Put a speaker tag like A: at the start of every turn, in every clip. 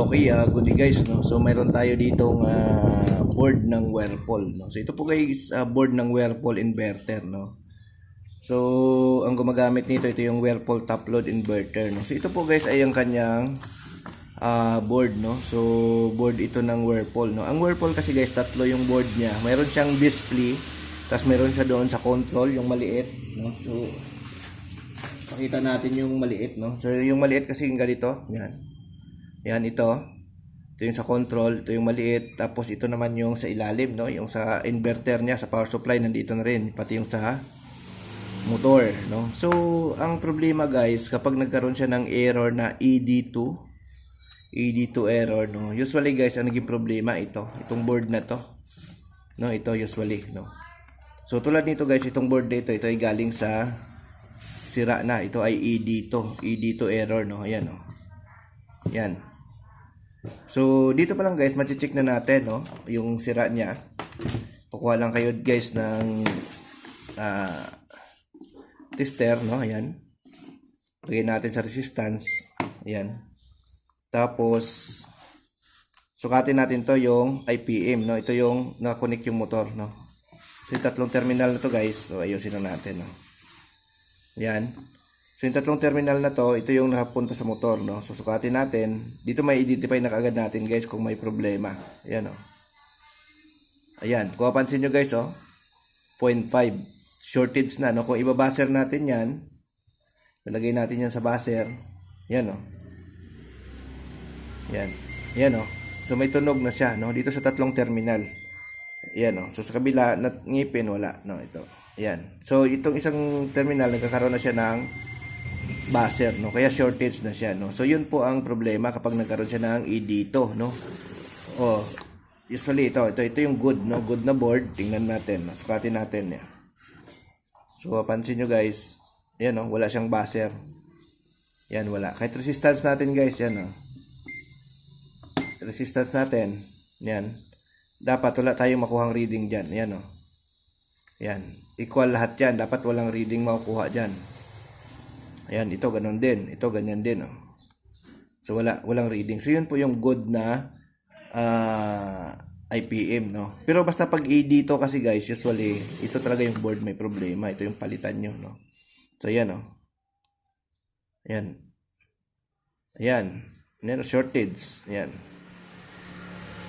A: Okay, good day guys, no. So mayroon tayo ditong board ng Whirlpool, no. So ito po guys, board ng Whirlpool inverter, no. So ang gumagamit nito, ito yung Whirlpool top load inverter, no. So ito po guys ay ang kanyang board, no. So board ito ng Whirlpool, no. Ang Whirlpool kasi guys, tatlo yung board niya. Mayroon siyang display, tapos mayroon siya doon sa control, yung maliit, no. So pakita natin yung maliit, no. So yung maliit kasi yung ganito, yan. Yan, ito yung sa control, ito yung maliit, tapos ito naman yung sa ilalim, no, yung sa inverter niya, sa power supply nandito na rin, pati yung sa motor, no. So ang problema guys, kapag nagkaroon siya ng error na ED2 error, no, usually guys ang naging problema itong board na to, no, ito usually, no. So tulad nito guys, itong board dito, ito ay galing sa sira na, ito ay ED2 error, no. Ayan, no. Yan. So dito pa lang guys, mache-check na natin, no, yung sira niya. Kukuha lang kayo guys ng tester, no. Ayan. Lagay natin sa resistance. Ayan. Tapos sukatin natin to yung IPM, no. Ito yung nakakonect yung motor, no. So yung tatlong terminal na to guys, so ayusin na natin, no. Ayan. So yung tatlong terminal na to, ito yung nakapunta sa motor, no. So sukatin natin. Dito may identify na kaagad natin guys kung may problema. Ayan, oh. Ayan, kung mapansin nyo guys, oh, 0.5 shortage na, no. Kung ibabaser natin yan, ilagay natin yan sa buzzer. Ayan, oh. Ayan. Ayan, oh. So may tunog na siya, no, dito sa tatlong terminal. Ayan, oh. So sa kabila, ngipin, wala, no, ito. Ayan. So itong isang terminal, nagkakaroon na siya ng buzzer, no, kaya shortage na siya, no. So yun po ang problema kapag nagkaroon siya ng ED2, no. Oh, usually ito yung good, no, good na board. Tingnan natin, no? Sukatin natin yan. So pansin nyo guys, yan, no, wala siyang buzzer. Yan, wala. Kahit resistance natin guys, yan, no, resistance natin, yan, dapat wala tayong makuhang reading dyan. Yan, no. Yan, equal lahat yan, dapat walang reading makukuha dyan. Ayan, ito ganun din. Ito ganyan din, oh. So walang reading. So yun po yung good na IPM, no. Pero basta pag ED to kasi guys, usually ito talaga yung board may problema. Ito yung palitan nyo, no. So ayan, oh. Ayan. Ayan. Ayan, shortage. Ayan.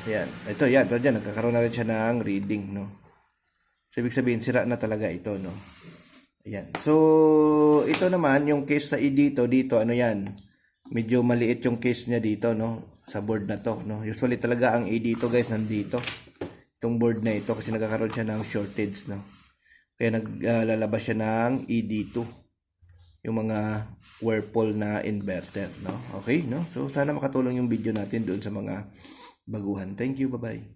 A: Ayan. Ito, yan. Ito dyan. Nagkakaroon na rin siya ng reading, no. So ibig sabihin, sira na talaga ito, no. Ayan. So, ito naman, yung case sa dito, ano yan, medyo maliit yung case niya dito, no, sa board na to, no. Usually talaga ang dito guys, nandito. Itong board na ito, kasi nagkakaroon siya ng shortage, no. Kaya naglalabas siya ng ED2. Yung mga Whirlpool na inverter, no. Okay, no. So, sana makatulong yung video natin doon sa mga baguhan. Thank you, bye-bye.